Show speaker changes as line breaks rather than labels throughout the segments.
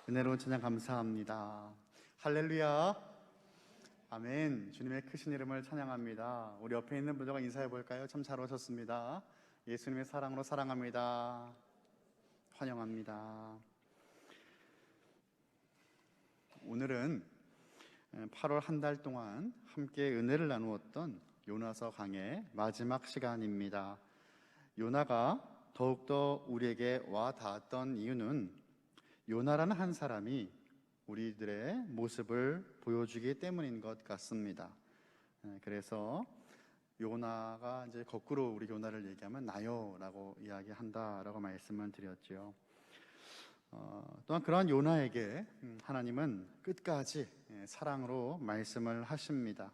은혜로운 찬양 감사합니다. 할렐루야, 아멘. 주님의 크신 이름을 찬양합니다. 우리 옆에 있는 분들과 인사해 볼까요? 참 잘 오셨습니다. 예수님의 사랑으로 사랑합니다. 환영합니다. 오늘은 8월 한 달 동안 함께 은혜를 나누었던 요나서 강의 마지막 시간입니다. 요나가 더욱더 우리에게 와 닿았던 이유는 요나라는 한 사람이 우리들의 모습을 보여주기 때문인 것 같습니다. 그래서 요나가 이제 거꾸로 우리 요나를 얘기하면 나요라고 이야기한다라고 말씀을 드렸죠. 또한 그러한 요나에게 하나님은 끝까지 사랑으로 말씀을 하십니다.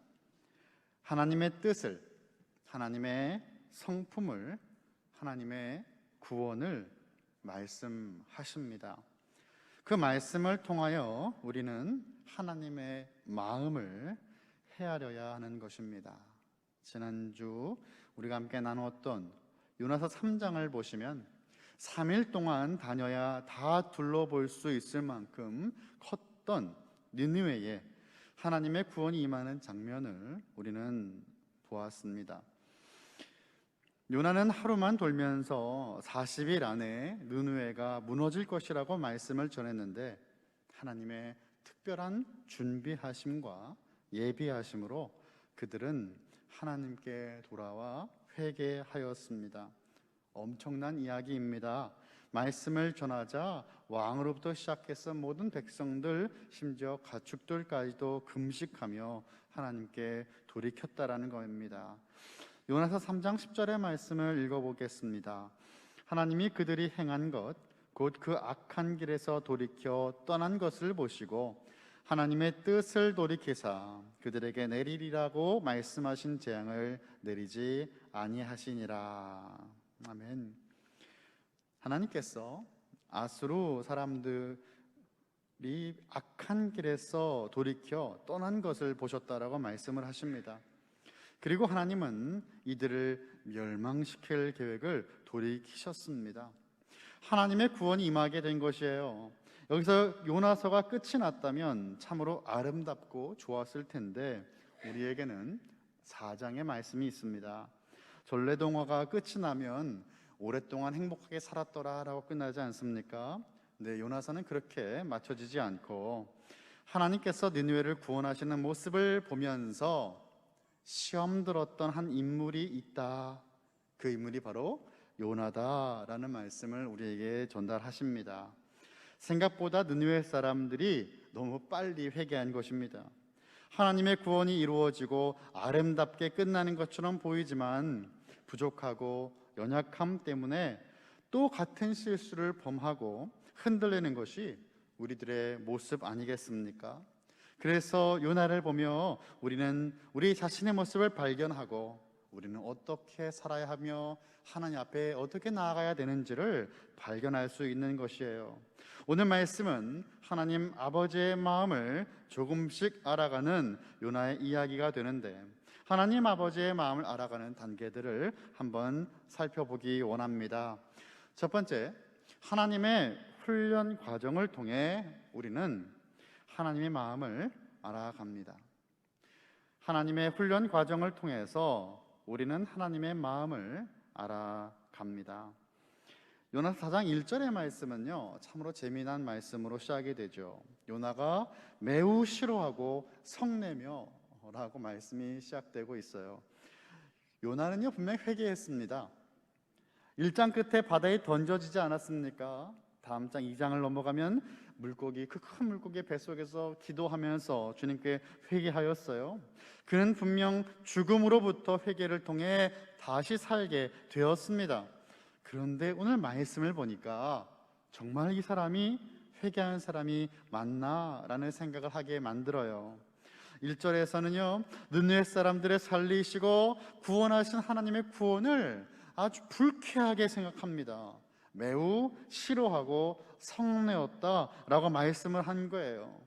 하나님의 뜻을, 하나님의 성품을, 하나님의 구원을 말씀하십니다. 그 말씀을 통하여 우리는 하나님의 마음을 헤아려야 하는 것입니다. 지난주 우리가 함께 나누었던 요나서 3장을 보시면 3일 동안 다녀야 다 둘러볼 수 있을 만큼 컸던 니느웨에 하나님의 구원이 임하는 장면을 우리는 보았습니다. 요나는 하루만 돌면서 40일 안에 니느웨가 무너질 것이라고 말씀을 전했는데 하나님의 특별한 준비하심과 예비하심으로 그들은 하나님께 돌아와 회개하였습니다. 엄청난 이야기입니다. 말씀을 전하자 왕으로부터 시작해서 모든 백성들, 심지어 가축들까지도 금식하며 하나님께 돌이켰다라는 겁니다. 요나서 3장 10절의 말씀을 읽어보겠습니다. 하나님이 그들이 행한 것, 곧 그 악한 길에서 돌이켜 떠난 것을 보시고 하나님의 뜻을 돌이키사 그들에게 내리리라고 말씀하신 재앙을 내리지 아니하시니라. 아멘. 하나님께서 아수르 사람들이 악한 길에서 돌이켜 떠난 것을 보셨다라고 말씀을 하십니다. 그리고 하나님은 이들을 멸망시킬 계획을 돌이키셨습니다. 하나님의 구원이 임하게 된 것이에요. 여기서 요나서가 끝이 났다면 참으로 아름답고 좋았을 텐데 우리에게는 4장의 말씀이 있습니다. 전래동화가 끝이 나면 오랫동안 행복하게 살았더라 라고 끝나지 않습니까? 네, 요나서는 그렇게 맞춰지지 않고 하나님께서 니느웨를 구원하시는 모습을 보면서 시험 들었던 한 인물이 있다. 그 인물이 바로 요나다라는 말씀을 우리에게 전달하십니다. 생각보다 니느웨 사람들이 너무 빨리 회개한 것입니다. 하나님의 구원이 이루어지고 아름답게 끝나는 것처럼 보이지만 부족하고 연약함 때문에 또 같은 실수를 범하고 흔들리는 것이 우리들의 모습 아니겠습니까? 그래서 요나를 보며 우리는 우리 자신의 모습을 발견하고 우리는 어떻게 살아야 하며 하나님 앞에 어떻게 나아가야 되는지를 발견할 수 있는 것이에요. 오늘 말씀은 하나님 아버지의 마음을 조금씩 알아가는 요나의 이야기가 되는데 하나님 아버지의 마음을 알아가는 단계들을 한번 살펴보기 원합니다. 첫 번째, 하나님의 훈련 과정을 통해 우리는 하나님의 마음을 알아갑니다. 하나님의 훈련 과정을 통해서 우리는 하나님의 마음을 알아갑니다. 요나서 4장 1절의 말씀은요, 참으로 재미난 말씀으로 시작이 되죠. 요나가 매우 싫어하고 성내며 라고 말씀이 시작되고 있어요. 요나는요 분명히 회개했습니다. 1장 끝에 바다에 던져지지 않았습니까? 다음 장 2장을 넘어가면 물고기, 그 큰 물고기의 뱃속에서 기도하면서 주님께 회개하였어요. 그는 분명 죽음으로부터 회개를 통해 다시 살게 되었습니다. 그런데 오늘 말씀을 보니까 정말 이 사람이 회개하는 사람이 맞나라는 생각을 하게 만들어요. 1절에서는요 느느웨 사람들을 살리시고 구원하신 하나님의 구원을 아주 불쾌하게 생각합니다. 매우 싫어하고 성내었다라고 말씀을 한 거예요.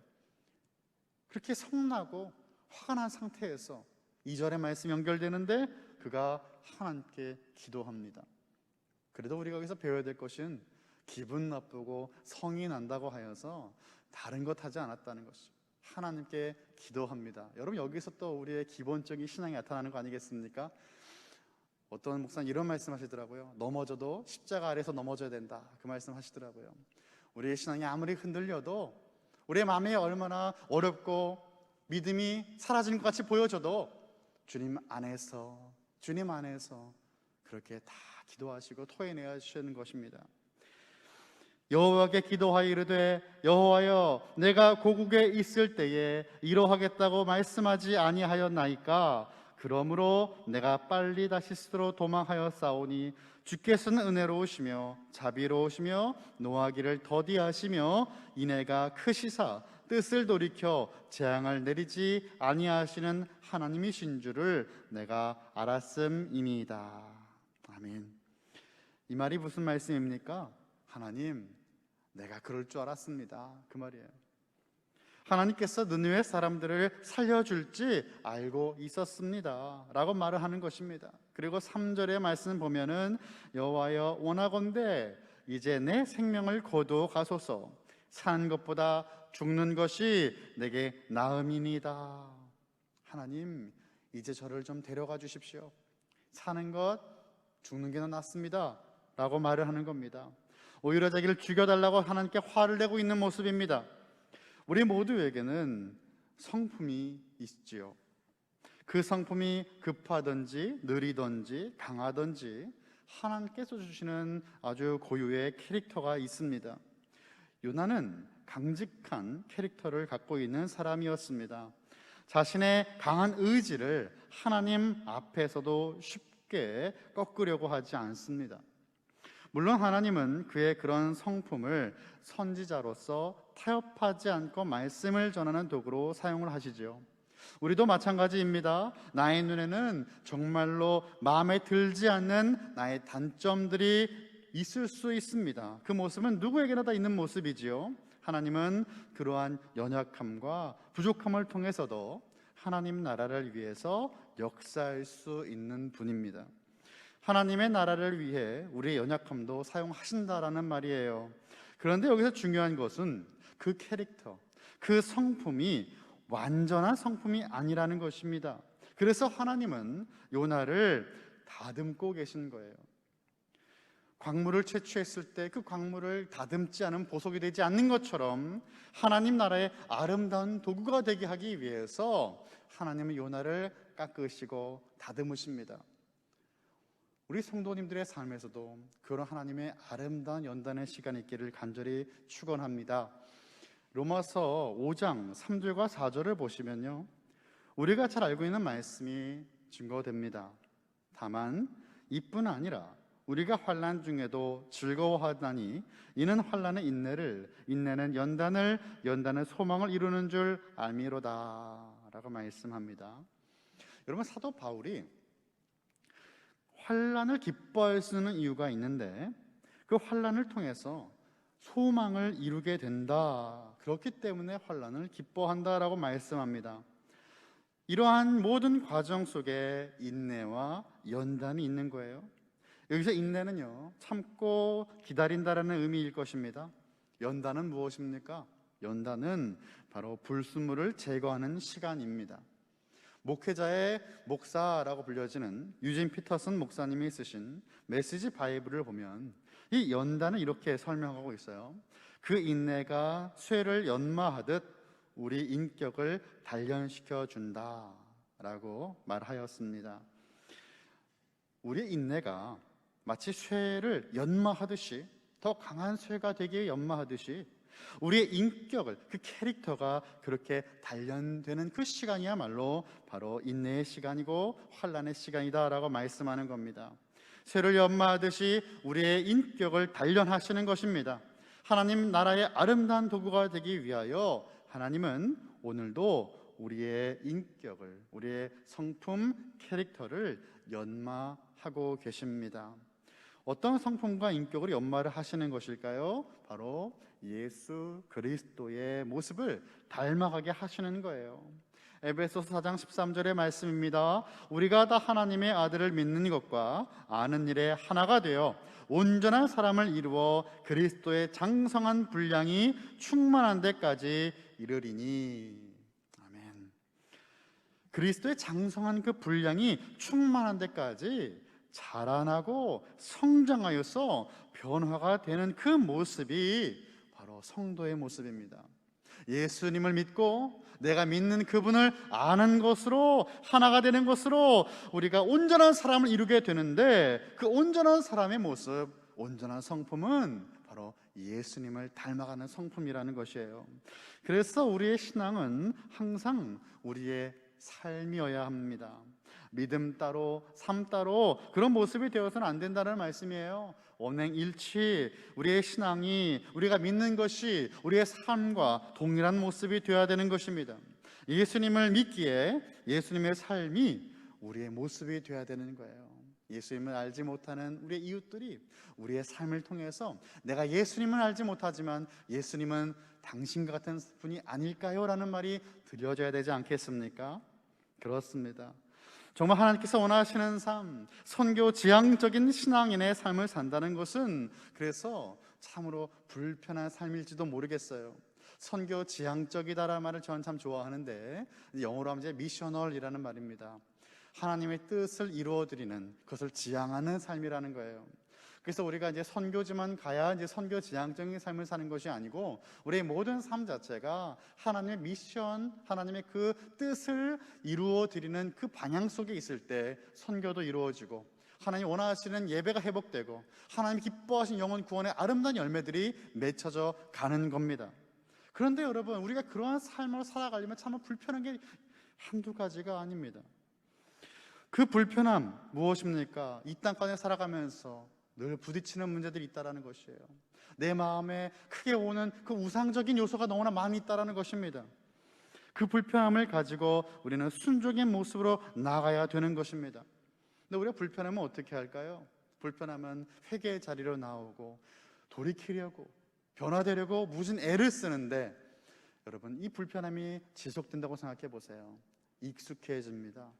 그렇게 성나고 화가 난 상태에서 2절의 말씀 연결되는데 그가 하나님께 기도합니다. 그래도 우리가 여기서 배워야 될 것은 기분 나쁘고 성이 난다고 하여서 다른 것 하지 않았다는 것입니다. 하나님께 기도합니다. 여러분, 여기서 또 우리의 기본적인 신앙이 나타나는 거 아니겠습니까? 어떤 목사님 이런 말씀 하시더라고요. 넘어져도 십자가 아래서 넘어져야 된다, 그 말씀 하시더라고요. 우리의 신앙이 아무리 흔들려도, 우리의 마음이 얼마나 어렵고 믿음이 사라지는 것 같이 보여져도 주님 안에서 그렇게 다 기도하시고 토해내야 주시는 것입니다. 여호와께 기도하여 이르되 여호와여, 내가 고국에 있을 때에 이러하겠다고 말씀하지 아니하였나이까? 그러므로 내가 빨리 다시스로 도망하여 싸우니 주께서는 은혜로우시며 자비로우시며 노하기를 더디하시며 인애가 크시사 뜻을 돌이켜 재앙을 내리지 아니하시는 하나님이신 줄을 내가 알았음이니이다. 아멘. 이 말이 무슨 말씀입니까? 하나님, 내가 그럴 줄 알았습니다, 그 말이에요. 하나님께서 느느웨 사람들을 살려줄지 알고 있었습니다 라고 말을 하는 것입니다. 그리고 3절의 말씀 보면은 여호와여, 원하건대 이제 내 생명을 거두어 가소서. 사는 것보다 죽는 것이 내게 나음이니이다. 하나님, 이제 저를 좀 데려가 주십시오. 사는 것, 죽는 게 더 낫습니다 라고 말을 하는 겁니다. 오히려 자기를 죽여달라고 하나님께 화를 내고 있는 모습입니다. 우리 모두에게는 성품이 있지요. 그 성품이 급하든지 느리든지 강하든지 하나님께서 주시는 아주 고유의 캐릭터가 있습니다. 요나는 강직한 캐릭터를 갖고 있는 사람이었습니다. 자신의 강한 의지를 하나님 앞에서도 쉽게 꺾으려고 하지 않습니다. 물론 하나님은 그의 그런 성품을 선지자로서 타협하지 않고 말씀을 전하는 도구로 사용을 하시죠. 우리도 마찬가지입니다. 나의 눈에는 정말로 마음에 들지 않는 나의 단점들이 있을 수 있습니다. 그 모습은 누구에게나 다 있는 모습이지요. 하나님은 그러한 연약함과 부족함을 통해서도 하나님 나라를 위해서 역사할 수 있는 분입니다. 하나님의 나라를 위해 우리의 연약함도 사용하신다라는 말이에요. 그런데 여기서 중요한 것은 그 캐릭터, 그 성품이 완전한 성품이 아니라는 것입니다. 그래서 하나님은 요나를 다듬고 계신 거예요. 광물을 채취했을 때 그 광물을 다듬지 않은 보석이 되지 않는 것처럼 하나님 나라의 아름다운 도구가 되게 하기 위해서 하나님은 요나를 깎으시고 다듬으십니다. 우리 성도님들의 삶에서도 그런 하나님의 아름다운 연단의 시간이 있기를 간절히 축원합니다. 로마서 5장 3절과 4절을 보시면요, 우리가 잘 알고 있는 말씀이 증거됩니다. 다만 이뿐 아니라 우리가 환난 중에도 즐거워하다니 이는 환난의 인내를, 인내는 연단을, 연단은 소망을 이루는 줄 알미로다 라고 말씀합니다. 여러분, 사도 바울이 환난을 기뻐할 수 있는 이유가 있는데 그 환난을 통해서 소망을 이루게 된다, 그렇기 때문에 환난을 기뻐한다라고 말씀합니다. 이러한 모든 과정 속에 인내와 연단이 있는 거예요. 여기서 인내는요, 참고 기다린다라는 의미일 것입니다. 연단은 무엇입니까? 연단은 바로 불순물을 제거하는 시간입니다. 목회자의 목사라고 불려지는 유진 피터슨 목사님이 쓰신 메시지 바이블을 보면 이 연단을 이렇게 설명하고 있어요. 그 인내가 쇠를 연마하듯 우리 인격을 단련시켜 준다라고 말하였습니다. 우리의 인내가 마치 쇠를 연마하듯이, 더 강한 쇠가 되기에 연마하듯이 우리의 인격을, 그 캐릭터가 그렇게 단련되는 그 시간이야말로 바로 인내의 시간이고 환난의 시간이다라고 말씀하는 겁니다. 쇠를 연마하듯이 우리의 인격을 단련하시는 것입니다. 하나님 나라의 아름다운 도구가 되기 위하여 하나님은 오늘도 우리의 인격을, 우리의 성품, 캐릭터를 연마하고 계십니다. 어떤 성품과 인격을 연마를 하시는 것일까요? 바로 예수 그리스도의 모습을 닮아가게 하시는 거예요. 에베소서 4장 13절의 말씀입니다. 우리가 다 하나님의 아들을 믿는 것과 아는 일에 하나가 되어 온전한 사람을 이루어 그리스도의 장성한 분량이 충만한 데까지 이르리니. 아멘. 그리스도의 장성한 그 분량이 충만한 데까지 자라나고 성장하여서 변화가 되는 그 모습이 바로 성도의 모습입니다. 예수님을 믿고 내가 믿는 그분을 아는 것으로, 하나가 되는 것으로 우리가 온전한 사람을 이루게 되는데, 그 온전한 사람의 모습, 온전한 성품은 바로 예수님을 닮아가는 성품이라는 것이에요. 그래서 우리의 신앙은 항상 우리의 삶이어야 합니다. 믿음 따로 삶 따로 그런 모습이 되어서는 안 된다는 말씀이에요. 언행일치, 우리의 신앙이, 우리가 믿는 것이 우리의 삶과 동일한 모습이 되어야 되는 것입니다. 예수님을 믿기에 예수님의 삶이 우리의 모습이 되어야 되는 거예요. 예수님을 알지 못하는 우리의 이웃들이 우리의 삶을 통해서 내가 예수님은 알지 못하지만 예수님은 당신과 같은 분이 아닐까요? 라는 말이 들려져야 되지 않겠습니까? 그렇습니다. 정말 하나님께서 원하시는 삶, 선교 지향적인 신앙인의 삶을 산다는 것은 그래서 참으로 불편한 삶일지도 모르겠어요. 선교 지향적이다라는 말을 저는 참 좋아하는데, 영어로 하면 이제 미셔널이라는 말입니다. 하나님의 뜻을 이루어드리는, 그것을 지향하는 삶이라는 거예요. 그래서 우리가 이제 선교지만 가야 이제 선교 지향적인 삶을 사는 것이 아니고, 우리의 모든 삶 자체가 하나님의 미션, 하나님의 그 뜻을 이루어드리는 그 방향 속에 있을 때 선교도 이루어지고, 하나님 원하시는 예배가 회복되고, 하나님 기뻐하신 영혼 구원의 아름다운 열매들이 맺혀져 가는 겁니다. 그런데 여러분, 우리가 그러한 삶을 살아가려면 참 불편한 게 한두 가지가 아닙니다. 그 불편함 무엇입니까? 이 땅간에 살아가면서 늘 부딪히는 문제들이 있다는 것이에요. 내 마음에 크게 오는 그 우상적인 요소가 너무나 많이 있다는 것입니다. 그 불편함을 가지고 우리는 순종의 모습으로 나아가야 되는 것입니다. 근데 우리가 불편하면 어떻게 할까요? 불편하면 회개의 자리로 나오고 돌이키려고, 변화되려고 무슨 애를 쓰는데, 여러분, 이 불편함이 지속된다고 생각해 보세요. 익숙해집니다.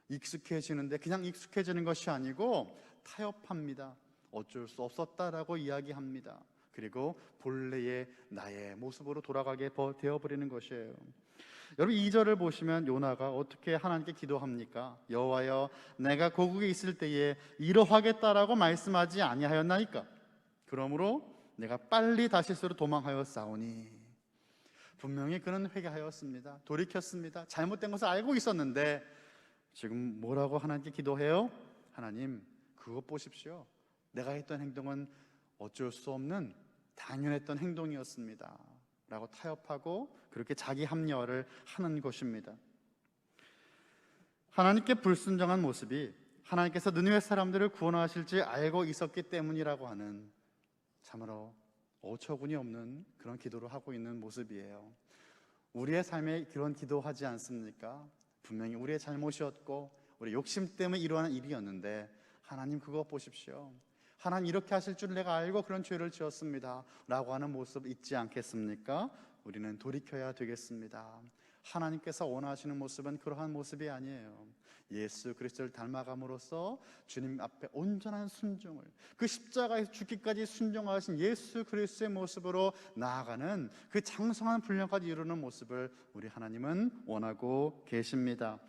익숙해지는데 그냥 익숙해지는 것이 아니고 타협합니다. 어쩔 수 없었다라고 이야기합니다. 그리고 본래의 나의 모습으로 돌아가게 되어버리는 것이에요. 여러분, 2절을 보시면 요나가 어떻게 하나님께 기도합니까? 여호와여, 내가 고국에 있을 때에 이러하겠다라고 말씀하지 아니하였나이까? 그러므로 내가 빨리 다시스로 도망하였사오니. 분명히 그는 회개하였습니다. 돌이켰습니다. 잘못된 것을 알고 있었는데 지금 뭐라고 하나님께 기도해요? 하나님, 그것 보십시오. 내가 했던 행동은 어쩔 수 없는 당연했던 행동이었습니다 라고 타협하고 그렇게 자기 합리화를 하는 것입니다. 하나님께 불순종한 모습이 하나님께서 느느웨 사람들을 구원하실지 알고 있었기 때문이라고 하는, 참으로 어처구니 없는 그런 기도를 하고 있는 모습이에요. 우리의 삶에 그런 기도하지 않습니까? 분명히 우리의 잘못이었고 우리 욕심 때문에 일어난 일이었는데, 하나님 그거 보십시오. 하나님 이렇게 하실 줄 내가 알고 그런 죄를 지었습니다 라고 하는 모습 있지 않겠습니까? 우리는 돌이켜야 되겠습니다. 하나님께서 원하시는 모습은 그러한 모습이 아니에요. 예수 그리스도를 닮아감으로써 주님 앞에 온전한 순종을, 그 십자가에서 죽기까지 순종하신 예수 그리스도의 모습으로 나아가는 그 장성한 분량까지 이루는 모습을 우리 하나님은 원하고 계십니다.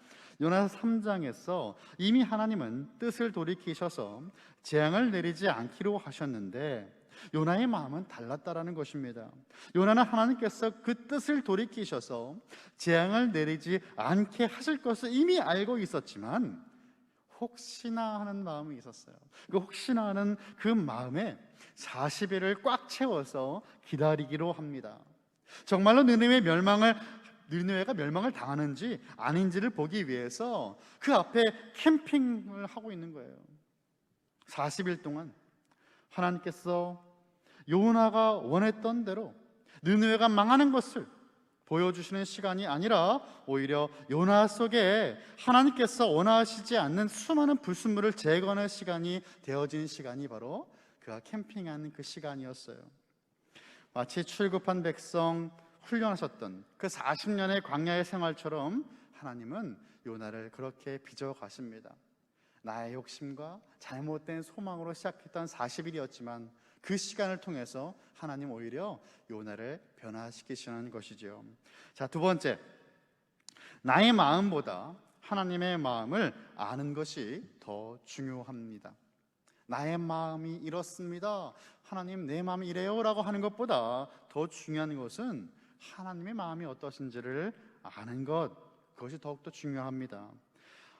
요나서 3장에서 이미 하나님은 뜻을 돌이키셔서 재앙을 내리지 않기로 하셨는데 요나의 마음은 달랐다라는 것입니다. 요나는 하나님께서 그 뜻을 돌이키셔서 재앙을 내리지 않게 하실 것을 이미 알고 있었지만 혹시나 하는 마음이 있었어요. 그 혹시나 하는 그 마음에 40일을 꽉 채워서 기다리기로 합니다. 정말로 느느웨가 멸망을 당하는지 아닌지를 보기 위해서 그 앞에 캠핑을 하고 있는 거예요. 40일 동안 하나님께서 요나가 원했던 대로 느느웨가 망하는 것을 보여주시는 시간이 아니라 오히려 요나 속에 하나님께서 원하시지 않는 수많은 불순물을 제거하는 시간이 되어진 시간이 바로 그가 캠핑하는 그 시간이었어요. 마치 출급한 백성, 훈련하셨던 그 40년의 광야의 생활처럼 하나님은 요나를 그렇게 빚어 가십니다. 나의 욕심과 잘못된 소망으로 시작했던 40일이었지만 그 시간을 통해서 하나님 오히려 요나를 변화시키시는 것이죠. 자, 두 번째, 나의 마음보다 하나님의 마음을 아는 것이 더 중요합니다. 나의 마음이 이렇습니다, 하나님 내 마음이 이래요 라고 하는 것보다 더 중요한 것은 하나님의 마음이 어떠신지를 아는 것, 그것이 더욱더 중요합니다.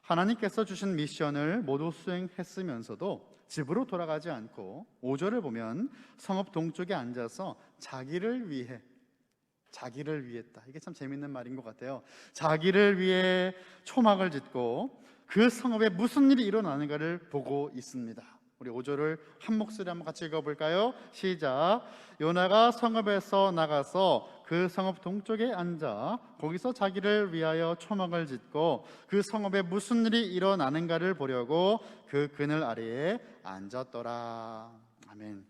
하나님께서 주신 미션을 모두 수행했으면서도 집으로 돌아가지 않고 5절을 보면 성읍 동쪽에 앉아서 자기를 위했다. 이게 참 재밌는 말인 것 같아요. 자기를 위해 초막을 짓고 그 성읍에 무슨 일이 일어나는가를 보고 있습니다. 우리 5절을 한 목소리 한번 같이 읽어볼까요? 시작. 요나가 성읍에서 나가서 그 성읍 동쪽에 앉아 거기서 자기를 위하여 초막을 짓고 그 성읍에 무슨 일이 일어나는가를 보려고 그 그늘 아래에 앉았더라. 아멘.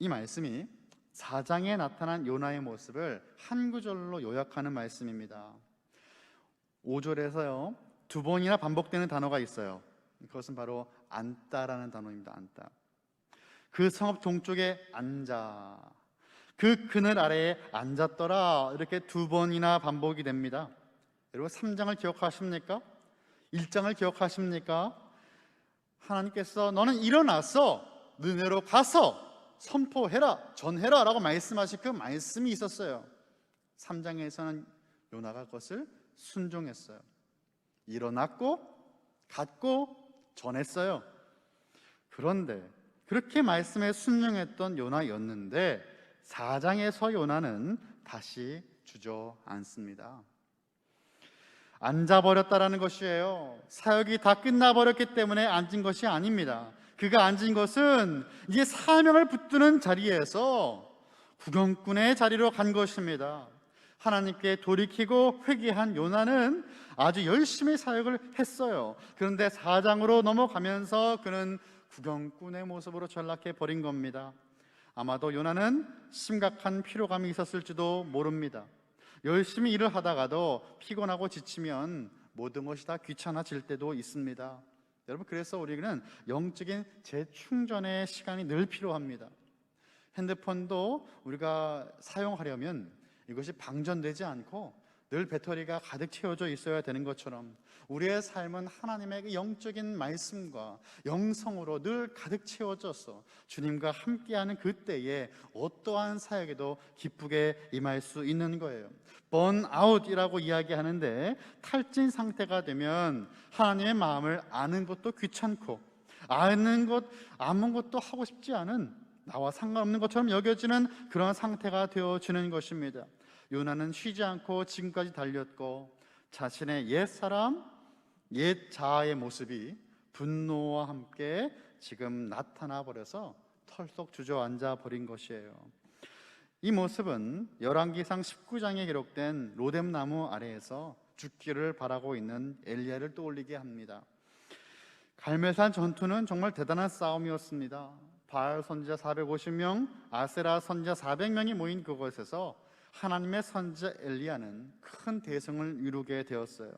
이 말씀이 4장에 나타난 요나의 모습을 한 구절로 요약하는 말씀입니다. 5절에서요, 두 번이나 반복되는 단어가 있어요. 그것은 바로 앉다라는 단어입니다. 앉다. 그 성읍 동쪽에 앉아, 그 그늘 아래에 앉았더라, 이렇게 두 번이나 반복이 됩니다. 여러분 3장을 기억하십니까? 1장을 기억하십니까? 하나님께서 너는 일어나서 느네로 가서 선포해라, 전해라 라고 말씀하신 그 말씀이 있었어요. 3장에서는 요나가 그것을 순종했어요. 일어났고 갔고 전했어요. 그런데 그렇게 말씀에 순종했던 요나였는데 4장에서 요나는 다시 주저앉습니다. 앉아버렸다라는 것이에요. 사역이 다 끝나버렸기 때문에 앉은 것이 아닙니다. 그가 앉은 것은 이제 사명을 붙드는 자리에서 구경꾼의 자리로 간 것입니다. 하나님께 돌이키고 회개한 요나는 아주 열심히 사역을 했어요. 그런데 4장으로 넘어가면서 그는 구경꾼의 모습으로 전락해 버린 겁니다. 아마도 요나는 심각한 피로감이 있었을지도 모릅니다. 열심히 일을 하다가도 피곤하고 지치면 모든 것이 다 귀찮아질 때도 있습니다. 여러분, 그래서 우리는 영적인 재충전의 시간이 늘 필요합니다. 핸드폰도 우리가 사용하려면 이것이 방전되지 않고 늘 배터리가 가득 채워져 있어야 되는 것처럼 우리의 삶은 하나님의 그 영적인 말씀과 영성으로 늘 가득 채워져서 주님과 함께하는 그때에 어떠한 사역에도 기쁘게 임할 수 있는 거예요. 번아웃이라고 이야기하는데 탈진 상태가 되면 하나님의 마음을 아는 것도 귀찮고 아무것도 하고 싶지 않은, 나와 상관없는 것처럼 여겨지는 그런 상태가 되어지는 것입니다. 요나는 쉬지 않고 지금까지 달렸고 자신의 옛사람, 옛 자아의 모습이 분노와 함께 지금 나타나 버려서 털썩 주저앉아 버린 것이에요. 이 모습은 열왕기상 19장에 기록된 로뎀나무 아래에서 죽기를 바라고 있는 엘리야를 떠올리게 합니다. 갈멜산 전투는 정말 대단한 싸움이었습니다. 바알 선지자 450명, 아세라 선지자 400명이 모인 그곳에서 하나님의 선지자 엘리야는 큰 대성을 이루게 되었어요.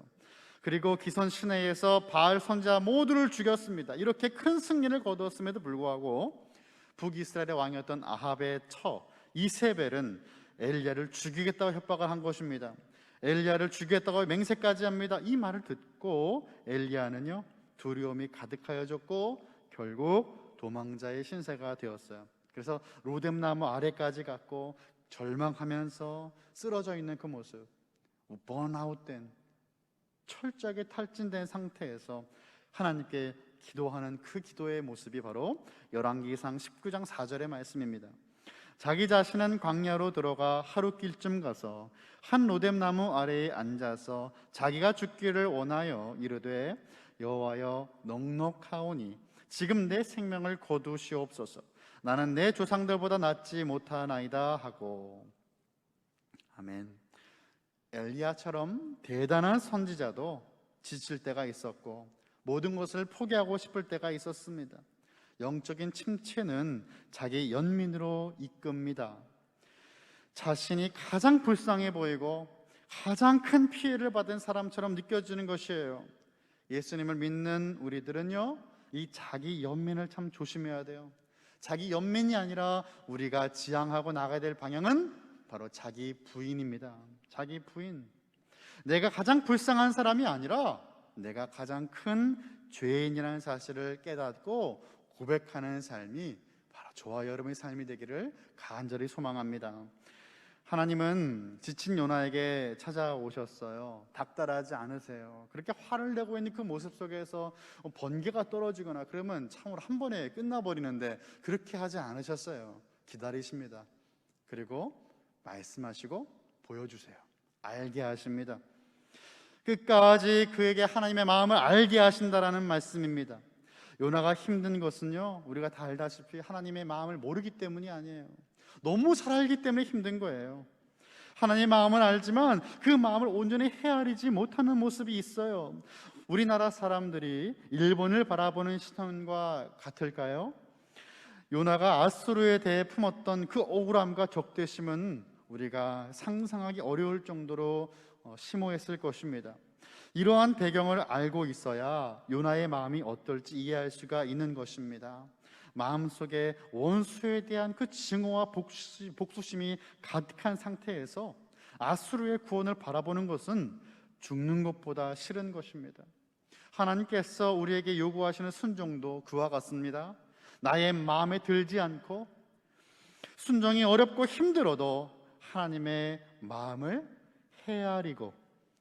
그리고 기손 시내에서 바알 선지자 모두를 죽였습니다. 이렇게 큰 승리를 거두었음에도 불구하고 북이스라엘의 왕이었던 아합의 처 이세벨은 엘리야를 죽이겠다고 협박을 한 것입니다. 엘리야를 죽이겠다고 맹세까지 합니다. 이 말을 듣고 엘리야는요, 두려움이 가득하여졌고 결국 도망자의 신세가 되었어요. 그래서 로뎀나무 아래까지 갔고 절망하면서 쓰러져 있는 그 모습, 번아웃된, 철저하게 탈진된 상태에서 하나님께 기도하는 그 기도의 모습이 바로 열왕기상 19장 4절의 말씀입니다. 자기 자신은 광야로 들어가 하루길쯤 가서 한 로뎀나무 아래에 앉아서 자기가 죽기를 원하여 이르되 여호와여 넉넉하오니 지금 내 생명을 거두시옵소서. 나는 내 조상들보다 낫지 못하나이다 하고. 아멘. 엘리야처럼 대단한 선지자도 지칠 때가 있었고 모든 것을 포기하고 싶을 때가 있었습니다. 영적인 침체는 자기 연민으로 이끕니다. 자신이 가장 불쌍해 보이고 가장 큰 피해를 받은 사람처럼 느껴지는 것이에요. 예수님을 믿는 우리들은요, 이 자기 연민을 참 조심해야 돼요. 자기 연민이 아니라 우리가 지향하고 나가야 될 방향은 바로 자기 부인입니다. 자기 부인. 내가 가장 불쌍한 사람이 아니라 내가 가장 큰 죄인이라는 사실을 깨닫고 고백하는 삶이 바로 저와 여러분의 삶이 되기를 간절히 소망합니다. 하나님은 지친 요나에게 찾아오셨어요. 닥달하지 않으세요. 그렇게 화를 내고 있는 그 모습 속에서 번개가 떨어지거나 그러면 참으로 한 번에 끝나버리는데 그렇게 하지 않으셨어요. 기다리십니다. 그리고 말씀하시고 보여주세요. 알게 하십니다. 끝까지 그에게 하나님의 마음을 알게 하신다라는 말씀입니다. 요나가 힘든 것은요, 우리가 다 알다시피 하나님의 마음을 모르기 때문이 아니에요. 너무 잘 알기 때문에 힘든 거예요. 하나님의 마음을 알지만 그 마음을 온전히 헤아리지 못하는 모습이 있어요. 우리나라 사람들이 일본을 바라보는 시선과 같을까요? 요나가 아수르에 대해 품었던 그 억울함과 적대심은 우리가 상상하기 어려울 정도로 심오했을 것입니다. 이러한 배경을 알고 있어야 요나의 마음이 어떨지 이해할 수가 있는 것입니다. 마음속에 원수에 대한 그 증오와 복수심이 가득한 상태에서 아수르의 구원을 바라보는 것은 죽는 것보다 싫은 것입니다. 하나님께서 우리에게 요구하시는 순종도 그와 같습니다. 나의 마음에 들지 않고 순종이 어렵고 힘들어도 하나님의 마음을 헤아리고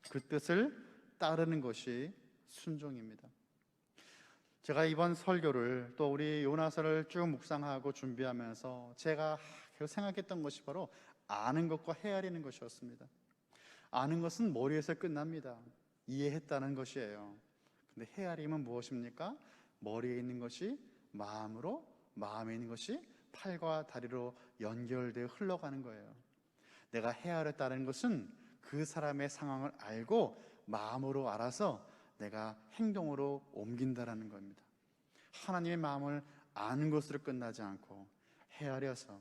그 뜻을 따르는 것이 순종입니다. 제가 이번 설교를 또 우리 요나서를 쭉 묵상하고 준비하면서 제가 계속 생각했던 것이 바로 아는 것과 헤아리는 것이었습니다. 아는 것은 머리에서 끝납니다. 이해했다는 것이에요. 근데 헤아림은 무엇입니까? 머리에 있는 것이 마음으로, 마음에 있는 것이 팔과 다리로 연결되어 흘러가는 거예요. 내가 헤아렸다는 것은 그 사람의 상황을 알고 마음으로 알아서 내가 행동으로 옮긴다라는 겁니다. 하나님의 마음을 아는 것으로 끝나지 않고 헤아려서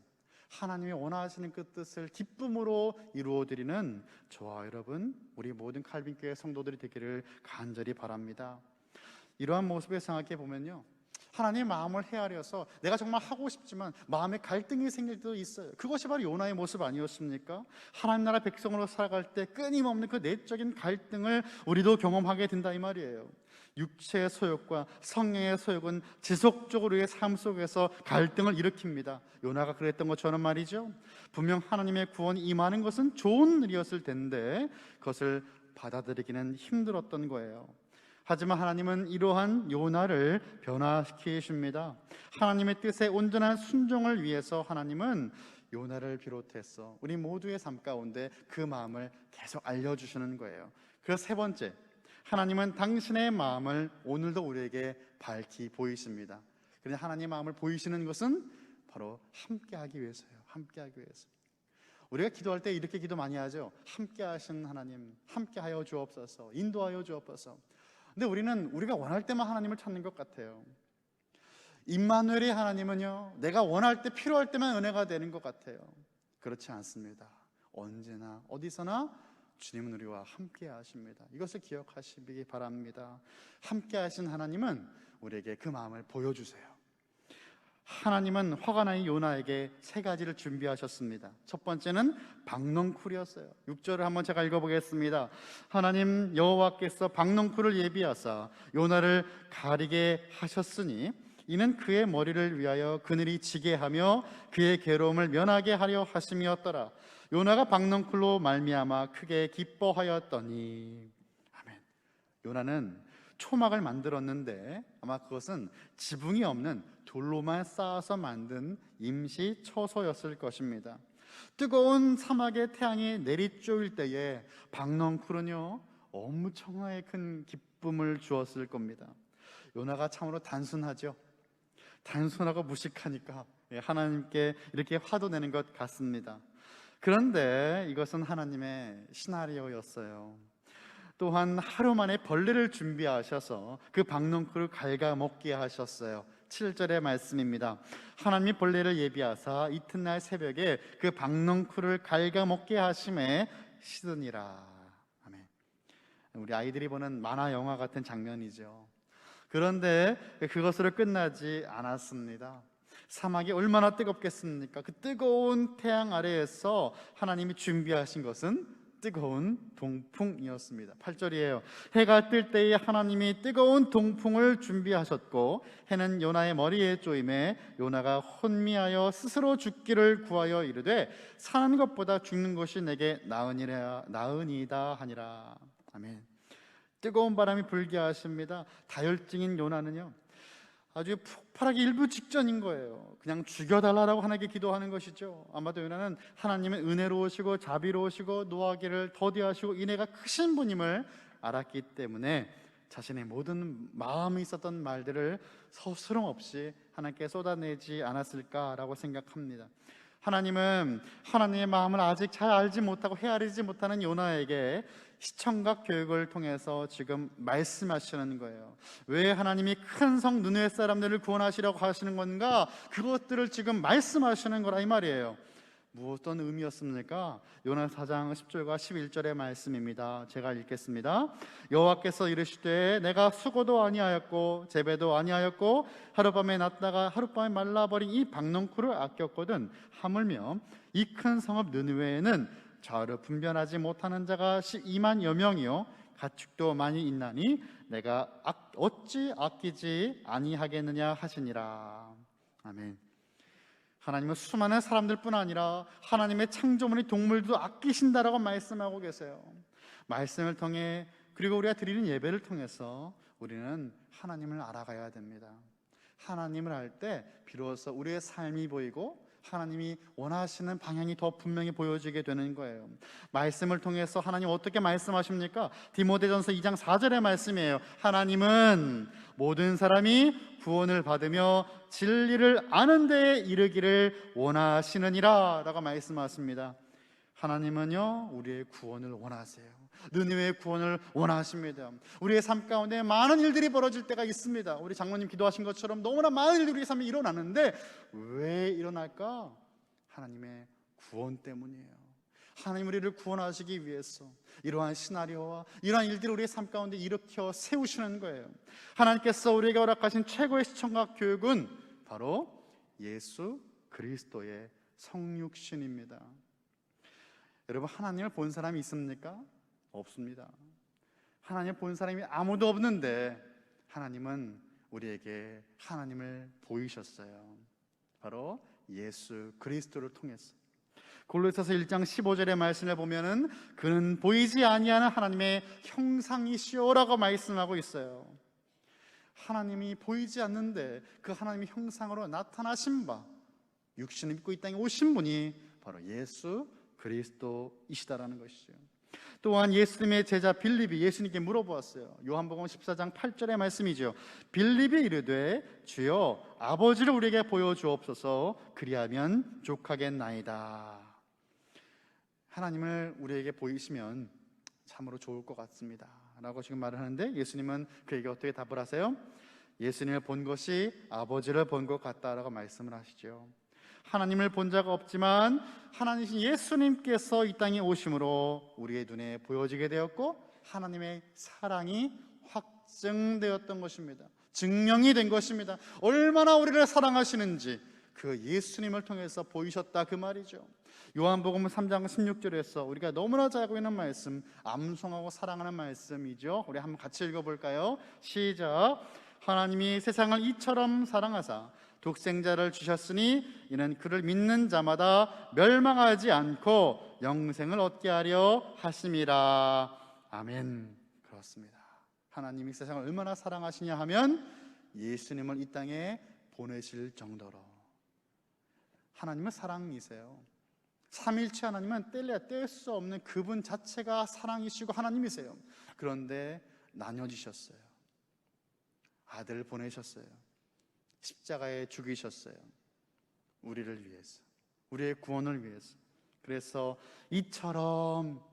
하나님이 원하시는 그 뜻을 기쁨으로 이루어드리는 저와 여러분, 우리 모든 칼빈교회 성도들이 되기를 간절히 바랍니다. 이러한 모습을 생각해 보면요, 하나님의 마음을 헤아려서 내가 정말 하고 싶지만 마음에 갈등이 생길 때도 있어요. 그것이 바로 요나의 모습 아니었습니까? 하나님 나라 백성으로 살아갈 때 끊임없는 그 내적인 갈등을 우리도 경험하게 된다 이 말이에요. 육체의 소욕과 성령의 소욕은 지속적으로 우리의 삶 속에서 갈등을 일으킵니다. 요나가 그랬던 것처럼 말이죠. 분명 하나님의 구원이 임하는 것은 좋은 일이었을 텐데 그것을 받아들이기는 힘들었던 거예요. 하지만 하나님은 이러한 요나를 변화시키십니다. 하나님의 뜻에 온전한 순종을 위해서 하나님은 요나를 비롯해서 우리 모두의 삶 가운데 그 마음을 계속 알려주시는 거예요. 그래서 세 번째, 하나님은 당신의 마음을 오늘도 우리에게 밝히 보이십니다. 그런데 하나님의 마음을 보이시는 것은 바로 함께하기 위해서예요. 함께하기 위해서. 우리가 기도할 때 이렇게 기도 많이 하죠. 함께하신 하나님, 함께하여 주옵소서, 인도하여 주옵소서. 근데 우리는 우리가 원할 때만 하나님을 찾는 것 같아요. 임마누엘의 하나님은요, 내가 원할 때 필요할 때만 은혜가 되는 것 같아요. 그렇지 않습니다. 언제나 어디서나 주님은 우리와 함께 하십니다. 이것을 기억하시기 바랍니다. 함께 하신 하나님은 우리에게 그 마음을 보여주세요. 하나님은 화가 난 요나에게 세 가지를 준비하셨습니다. 첫 번째는 박넝쿨이었어요. 6절을 한번 제가 읽어보겠습니다. 하나님 여호와께서 박넝쿨을 예비하사 요나를 가리게 하셨으니 이는 그의 머리를 위하여 그늘이 지게 하며 그의 괴로움을 면하게 하려 하심이었더라. 요나가 박넝쿨로 말미암아 크게 기뻐하였더니. 아멘. 요나는 초막을 만들었는데 아마 그것은 지붕이 없는 돌로만 쌓아서 만든 임시 처소였을 것입니다. 뜨거운 사막의 태양이 내리쬐을 때에 박넝쿨은요 엄청나게 큰 기쁨을 주었을 겁니다. 요나가 참으로 단순하죠. 단순하고 무식하니까 하나님께 이렇게 화도 내는 것 같습니다. 그런데 이것은 하나님의 시나리오였어요. 또한 하루 만에 벌레를 준비하셔서 그 박넝쿨을 갉아먹게 하셨어요. 7절의 말씀입니다. 하나님이 벌레를 예비하사 이튿날 새벽에 그 박넝쿨을 갉아먹게 하심에 시드니라. 아멘. 우리 아이들이 보는 만화 영화 같은 장면이죠. 그런데 그것으로 끝나지 않았습니다. 사막이 얼마나 뜨겁겠습니까? 그 뜨거운 태양 아래에서 하나님이 준비하신 것은 뜨거운 동풍이었습니다. 8절이에요. 해가 뜰 때에 하나님이 뜨거운 동풍을 준비하셨고 해는 요나의 머리에 쪼임에 요나가 혼미하여 스스로 죽기를 구하여 이르되 사는 것보다 죽는 것이 내게 나으니이다 하니라. 아멘. 뜨거운 바람이 불게 하십니다. 다혈증인 요나는요, 아주 폭발하기 일부 직전인 거예요. 그냥 죽여달라고 하나님께 기도하는 것이죠. 아마도 요나는 하나님은 은혜로우시고 자비로우시고 노하기를 더디하시고 인애가 크신 분임을 알았기 때문에 자신의 모든 마음에 있었던 말들을 서스럼 없이 하나님께 쏟아내지 않았을까라고 생각합니다. 하나님은 하나님의 마음을 아직 잘 알지 못하고 헤아리지 못하는 요나에게 시청각 교육을 통해서 지금 말씀하시는 거예요. 왜 하나님이 큰 성 느느웨 사람들을 구원하시려고 하시는 건가? 그것들을 지금 말씀하시는 거라 이 말이에요. 무엇떤 의미였습니까? 요나 4장 10절과 11절의 말씀입니다. 제가 읽겠습니다. 여호와께서 이르시되 내가 수고도 아니하였고 재배도 아니하였고 하룻밤에 났다가 하룻밤에 말라버린 이 박넝쿨을 아꼈거든. 하물며 이 큰 성읍 느느웨에는 좌우를 분별하지 못하는 자가 12만여 명이요 가축도 많이 있나니 내가 어찌 아끼지 아니하겠느냐 하시니라. 아멘. 하나님은 수많은 사람들뿐 아니라 하나님의 창조물인 동물도 아끼신다라고 말씀하고 계세요. 말씀을 통해 그리고 우리가 드리는 예배를 통해서 우리는 하나님을 알아가야 됩니다. 하나님을 알 때 비로소 우리의 삶이 보이고 하나님이 원하시는 방향이 더 분명히 보여지게 되는 거예요. 말씀을 통해서 하나님 어떻게 말씀하십니까? 디모데전서 2장 4절의 말씀이에요. 하나님은 모든 사람이 구원을 받으며 진리를 아는 데에 이르기를 원하시느니라 라고 말씀하십니다. 하나님은요 우리의 구원을 원하세요. 느느웨의 구원을 원하십니다. 우리의 삶 가운데 많은 일들이 벌어질 때가 있습니다. 우리 장로님 기도하신 것처럼 너무나 많은 일들이 우리 삶에 일어나는데 왜 일어날까? 하나님의 구원 때문이에요. 하나님 우리를 구원하시기 위해서 이러한 시나리오와 이러한 일들을 우리의 삶 가운데 일으켜 세우시는 거예요. 하나님께서 우리에게 허락하신 최고의 시청각 교육은 바로 예수 그리스도의 성육신입니다. 여러분, 하나님을 본 사람이 있습니까? 없습니다. 하나님을 본 사람이 아무도 없는데 하나님은 우리에게 하나님을 보이셨어요. 바로 예수 그리스도를 통해서. 골로새서 1장 15절의 말씀을 보면은 그는 보이지 아니하는 하나님의 형상이시오라고 말씀하고 있어요. 하나님이 보이지 않는데 그 하나님의 형상으로 나타나신 바, 육신을 입고 이 땅에 오신 분이 바로 예수 그리스도이시다라는 것이죠. 또한 예수님의 제자 빌립이 예수님께 물어보았어요. 요한복음 14장 8절의 말씀이죠. 빌립이 이르되 주여 아버지를 우리에게 보여주옵소서 그리하면 족하겠나이다. 하나님을 우리에게 보이시면 참으로 좋을 것 같습니다 라고 지금 말을 하는데 예수님은 그에게 어떻게 답을 하세요? 예수님을 본 것이 아버지를 본 것 같다라고 말씀을 하시죠. 하나님을 본 자가 없지만 하나님이신 예수님께서 이 땅에 오심으로 우리의 눈에 보여지게 되었고 하나님의 사랑이 확증되었던 것입니다. 증명이 된 것입니다. 얼마나 우리를 사랑하시는지 그 예수님을 통해서 보이셨다 그 말이죠. 요한복음 3장 16절에서 우리가 너무나 잘 알고 있는 말씀, 암송하고 사랑하는 말씀이죠. 우리 한번 같이 읽어볼까요? 시작. 하나님이 세상을 이처럼 사랑하사 독생자를 주셨으니 이는 그를 믿는 자마다 멸망하지 않고 영생을 얻게 하려 하심이라. 아멘. 그렇습니다. 하나님이 세상을 얼마나 사랑하시냐 하면 예수님을 이 땅에 보내실 정도로. 하나님은 사랑이세요. 삼일체 하나님은 뗄 수 없는 그분 자체가 사랑이시고 하나님이세요. 그런데 나뉘어지셨어요. 아들을 보내셨어요. 십자가에 죽이셨어요. 우리를 위해서, 우리의 구원을 위해서. 그래서 이처럼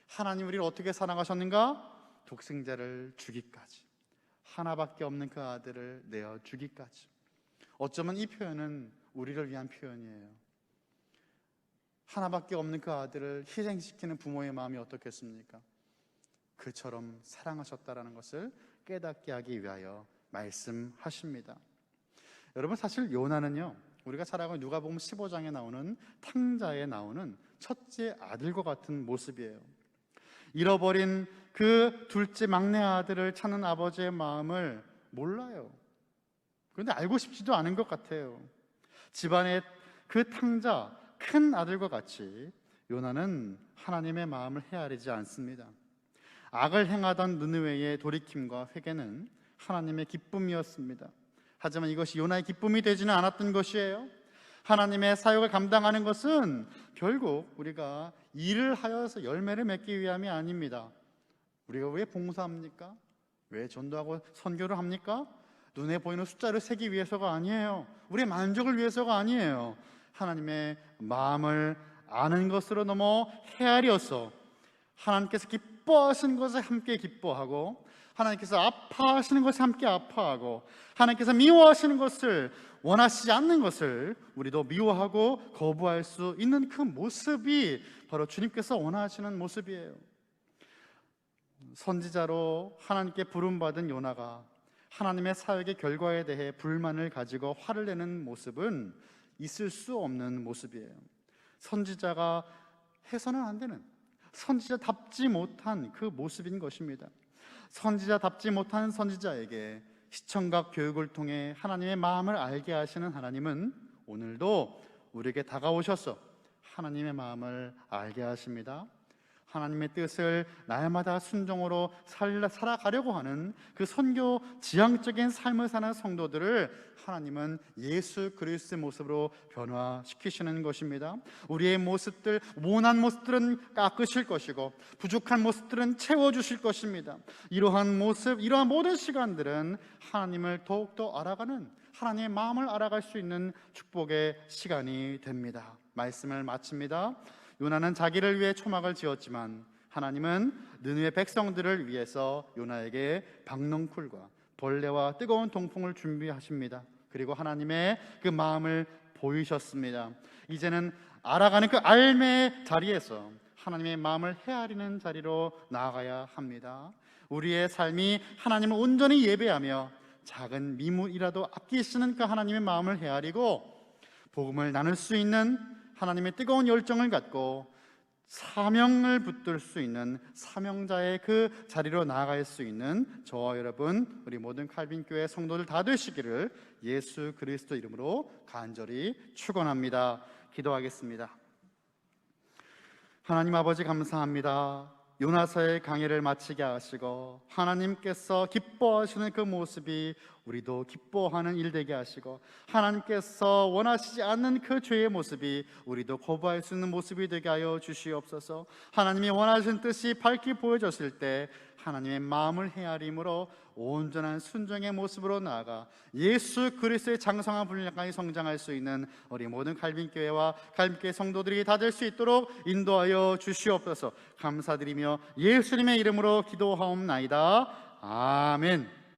하나님 우리를 어떻게 사랑하셨는가? 독생자를 주기까지, 하나밖에 없는 그 아들을 내어 주기까지. 어쩌면 이 표현은 우리를 위한 표현이에요. 하나밖에 없는 그 아들을 희생시키는 부모의 마음이 어떻겠습니까? 그처럼 사랑하셨다라는 것을 깨닫게 하기 위하여 말씀하십니다. 여러분, 사실 요나는요, 우리가 잘 알고 누가복음 15장에 나오는 탕자에 나오는 첫째 아들과 같은 모습이에요. 잃어버린 그 둘째 막내 아들을 찾는 아버지의 마음을 몰라요. 그런데 알고 싶지도 않은 것 같아요. 집안의 그 탕자, 큰 아들과 같이 요나는 하나님의 마음을 헤아리지 않습니다. 악을 행하던 느느웨의 돌이킴과 회개는 하나님의 기쁨이었습니다. 하지만 이것이 요나의 기쁨이 되지는 않았던 것이에요. 하나님의 사역을 감당하는 것은 결국 우리가 일을 하여서 열매를 맺기 위함이 아닙니다. 우리가 왜 봉사합니까? 왜 전도하고 선교를 합니까? 눈에 보이는 숫자를 세기 위해서가 아니에요. 우리의 만족을 위해서가 아니에요. 하나님의 마음을 아는 것으로 넘어 헤아려서 하나님께서 기뻐하시는 것을 함께 기뻐하고, 하나님께서 아파하시는 것을 함께 아파하고, 하나님께서 미워하시는 것을, 원하시지 않는 것을 우리도 미워하고 거부할 수 있는 그 모습이 바로 주님께서 원하시는 모습이에요. 선지자로 하나님께 부름받은 요나가 하나님의 사역의 결과에 대해 불만을 가지고 화를 내는 모습은 있을 수 없는 모습이에요. 선지자가 해서는 안 되는, 선지자답지 못한 그 모습인 것입니다. 선지자답지 못한 선지자에게 시청각 교육을 통해 하나님의 마음을 알게 하시는 하나님은 오늘도 우리에게 다가오셔서 하나님의 마음을 알게 하십니다. 하나님의 뜻을 날마다 순종으로 살아가려고 하는 그 선교 지향적인 삶을 사는 성도들을 하나님은 예수 그리스도의 모습으로 변화시키시는 것입니다. 우리의 모습들, 모난 모습들은 깎으실 것이고 부족한 모습들은 채워주실 것입니다. 이러한 모습, 이러한 모든 시간들은 하나님을 더욱더 알아가는, 하나님의 마음을 알아갈 수 있는 축복의 시간이 됩니다. 말씀을 마칩니다. 요나는 자기를 위해 초막을 지었지만 하나님은 느느웨 백성들을 위해서 요나에게 박넝쿨과 벌레와 뜨거운 동풍을 준비하십니다. 그리고 하나님의 그 마음을 보이셨습니다. 이제는 알아가는 그 알매의 자리에서 하나님의 마음을 헤아리는 자리로 나아가야 합니다. 우리의 삶이 하나님을 온전히 예배하며 작은 미물이라도 아끼시는 그 하나님의 마음을 헤아리고 복음을 나눌 수 있는 하나님의 뜨거운 열정을 갖고 사명을 붙들 수 있는 사명자의 그 자리로 나아갈 수 있는 저와 여러분, 우리 모든 칼빈교회 성도들 다 되시기를 예수 그리스도 이름으로 간절히 축원합니다. 기도하겠습니다. 하나님 아버지, 감사합니다. 요나서의 강해를 마치게 하시고 하나님께서 기뻐하시는 그 모습이 우리도 기뻐하는 일 되게 하시고, 하나님께서 원하시지 않는 그 죄의 모습이 우리도 거부할 수 있는 모습이 되게 하여 주시옵소서. 하나님이 원하시는 뜻이 밝히 보여졌을 때 하나님의 마음을 헤아림으로 온전한 순종의 모습으로 나아가 예수 그리스도의 장성한 분량까지 성장할 수 있는 우리 모든 칼빈교회와 칼빈교회 성도들이 다 될 수 있도록 인도하여 주시옵소서. 감사드리며 예수님의 이름으로 기도하옵나이다. 아멘.